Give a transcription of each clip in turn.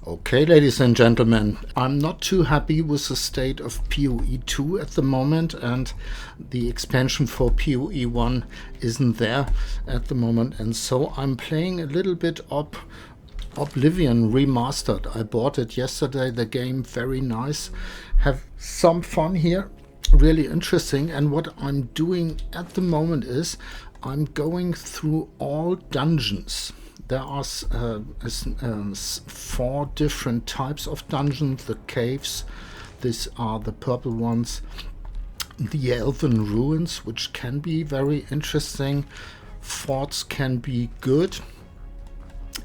Okay, ladies and gentlemen, I'm not too happy with the state of PoE 2 at the moment, and the expansion for PoE 1 isn't there at the moment, and so I'm playing a little bit of Oblivion Remastered. I bought it yesterday, the game, very nice. Have some fun here, really interesting, and what I'm doing at the moment is I'm going through all dungeons. There are 4 different types of dungeons. The caves, these are the purple ones. The elven ruins, which can be very interesting. Forts can be good.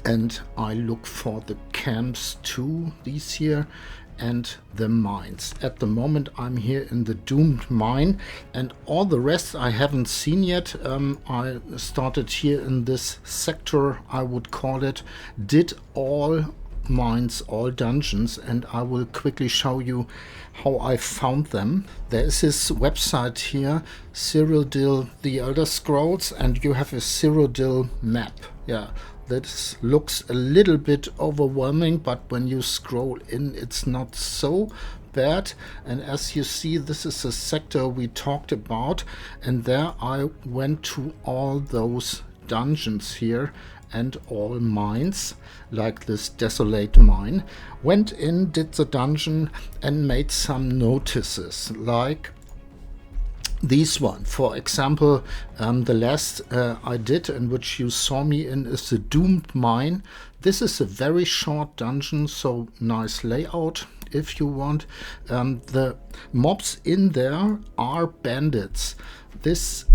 And I look for the camps too, these here, and the mines. At the moment I'm here in the doomed mine, and all the rest I haven't seen yet. I started here in this sector, I would call it, did all mines, all dungeons, and I will quickly show you how I found them. There is this website here, Cyrodiil the Elder Scrolls, and you have a Cyrodiil map. Yeah, that looks a little bit overwhelming, but when you scroll in, it's not so bad. And as you see, this is a sector we talked about, and there I went to all those dungeons here and all mines, like this desolate mine. Went in, did the dungeon, and made some notices, like this one. For example, the last I did, and which you saw me in, is the doomed mine. This is a very short dungeon, so nice layout if you want. The mobs in there are bandits. This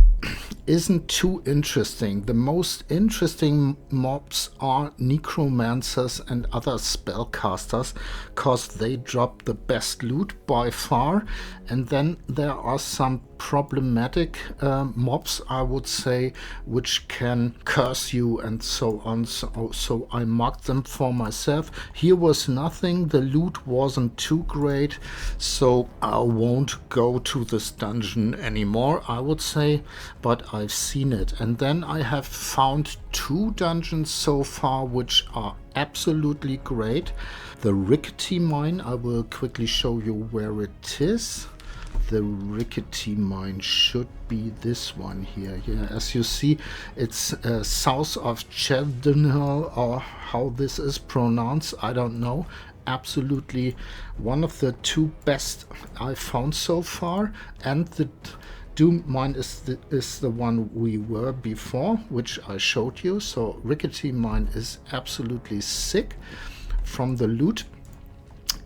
isn't too interesting. The most interesting mobs are necromancers and other spellcasters, cause they drop the best loot by far. And then there are some problematic mobs, I would say, which can curse you and so on. So I marked them for myself. Here was nothing. The loot wasn't too great, so I won't go to this dungeon anymore, I would say, but I've seen it. And then I have found 2 dungeons so far which are absolutely great. The rickety mine, I will quickly show you where it is. The rickety mine should be this one here. Yeah, as you see, it's south of Cheldenhal, or how this is pronounced, I don't know. Absolutely one of the 2 best I found so far, and the doomed mine is the one we were before, which I showed you. So rickety mine is absolutely sick from the loot,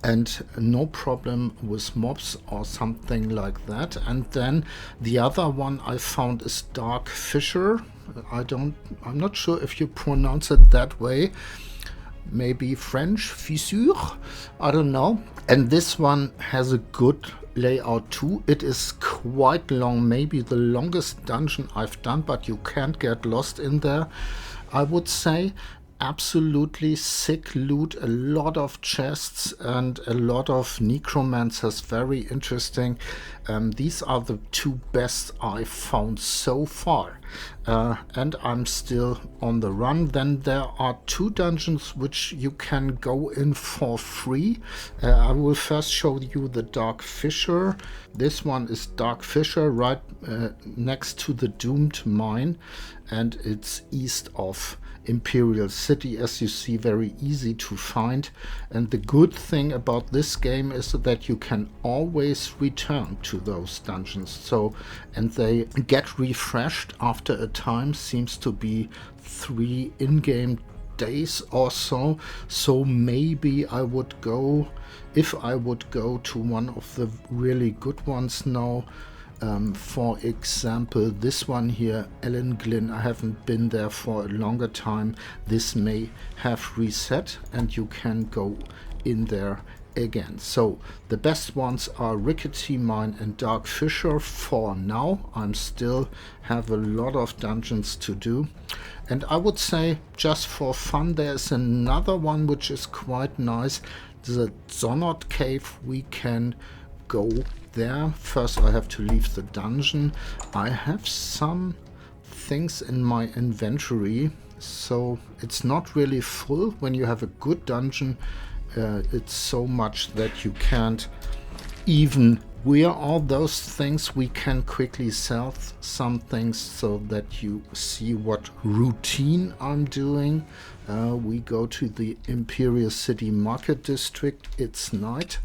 and no problem with mobs or something like that. And then the other one I found is Dark Fisher. I'm not sure if you pronounce it that way. Maybe French, fissure, I don't know. And this one has a good layout too. It is quite long, maybe the longest dungeon I've done, but you can't get lost in there, I would say. Absolutely sick loot, a lot of chests and a lot of necromancers, very interesting. These are the 2 best I found so far, and I'm still on the run. Then there are 2 dungeons which you can go in for free. I will first show you the Dark Fisher. This one is Dark Fisher, right next to the doomed mine, and it's east of Imperial City, as you see, very easy to find. And the good thing about this game is that you can always return to those dungeons, so, and they get refreshed after a time, seems to be 3 in-game days or so. So maybe I would go, if I would go to one of the really good ones now. For example, this one here, Ellen Glynn, I haven't been there for a longer time. This may have reset and you can go in there again. So the best ones are Rickety Mine and Dark Fisher for now. I'm still have a lot of dungeons to do. And I would say, just for fun, there's another one which is quite nice. The Zonut cave, we can go there. First I have to leave the dungeon. I have some things in my inventory, so it's not really full. When you have a good dungeon, It's so much that you can't even wear all those things. We can quickly sell some things so that you see what routine I'm doing. We go to the Imperial City Market District. It's night,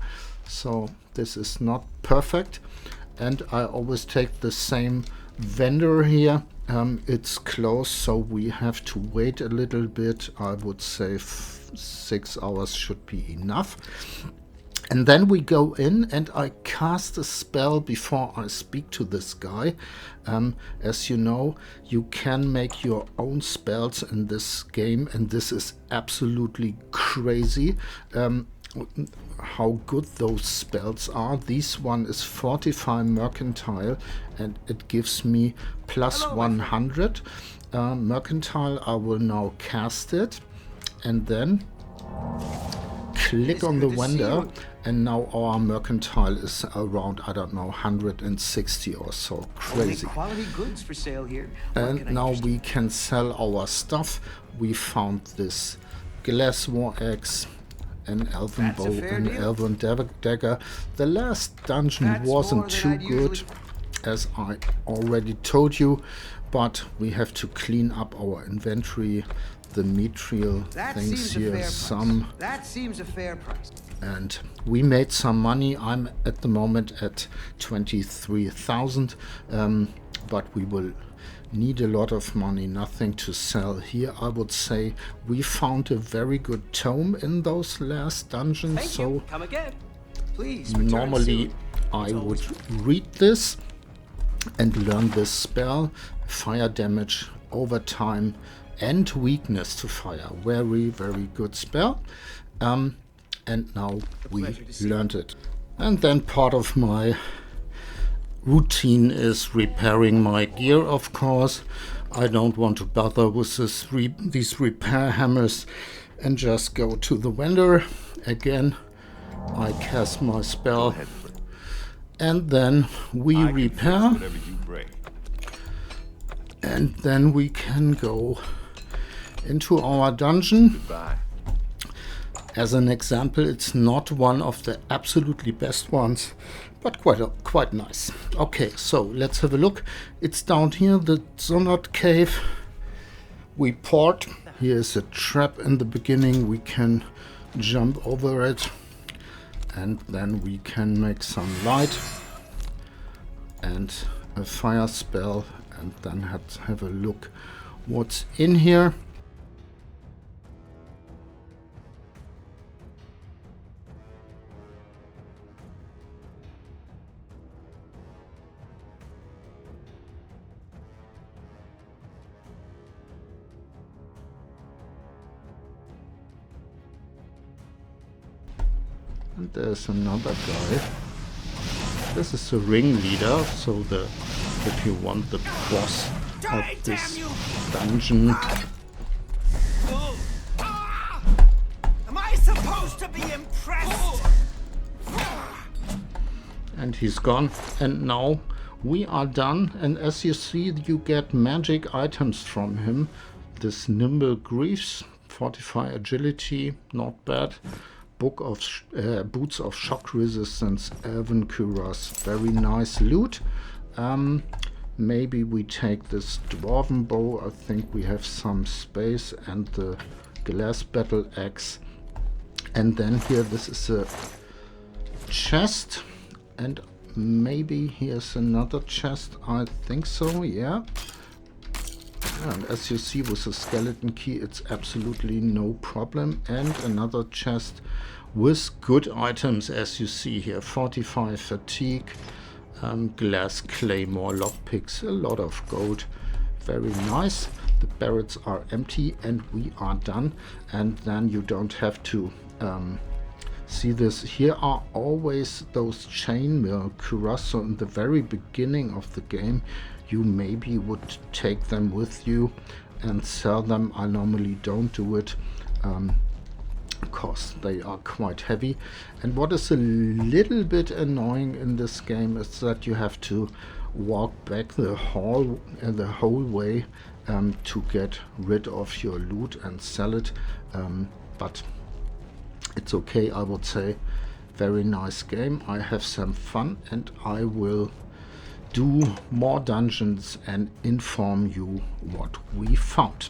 so this is not perfect. And I always take the same vendor here. It's closed, so we have to wait a little bit. I would say 6 hours should be enough. And then we go in and I cast a spell before I speak to this guy. As you know, you can make your own spells in this game, and this is absolutely crazy how good those spells are. This one is Fortify Mercantile, and it gives me plus 100. Mercantile, I will now cast it, and then click on the vendor, and now our mercantile is around, I don't know, 160 or so. Crazy. Quality goods for sale here. And now we can sell our stuff. We found this glass war axe, an elven bow, an elven dagger. The last dungeon wasn't too good, as I already told you, but we have to clean up our inventory. The mithril things here, that seems a fair price. And we made some money. I'm at the moment at 23,000, but we will need a lot of money. Nothing to sell here. I would say we found a very good tome in those last dungeons. So come again. Please, normally I would read this and learn this spell. Fire damage over time and weakness to fire. Very, very good spell. And now we learned it. And then part of my routine is repairing my gear, of course. I don't want to bother with these repair hammers and just go to the vendor. Again, I cast my spell. And then we repair. And then we can go into our dungeon. Goodbye. As an example, it's not one of the absolutely best ones, but quite nice. Okay, so let's have a look. It's down here, the Zonut cave. We port. Here's a trap in the beginning. We can jump over it, and then we can make some light and a fire spell, and then have a look what's in here. And there's another guy. This is the ringleader, so if you want the boss of this dungeon. Am I supposed to be impressed? And he's gone. And now we are done. And as you see, you get magic items from him. This Nimble Greaves, Fortify Agility, not bad. Book of Boots of Shock Resistance, Elven Cuirass, very nice loot. Maybe we take this Dwarven Bow, I think we have some space, and the Glass Battle Axe. And then here, this is a chest, and maybe here's another chest, I think so, yeah. And as you see with the skeleton key, it's absolutely no problem. And another chest with good items, as you see here. 45 fatigue, glass claymore, lockpicks, a lot of gold. Very nice. The barrels are empty and we are done. And then you don't have to see this. Here are always those chainmail cuirass. So in the very beginning of the game, you maybe would take them with you and sell them. I normally don't do it because they are quite heavy. And what is a little bit annoying in this game is that you have to walk back the whole way to get rid of your loot and sell it. But it's okay, I would say. Very nice game. I have some fun, and I will do more dungeons and inform you what we found.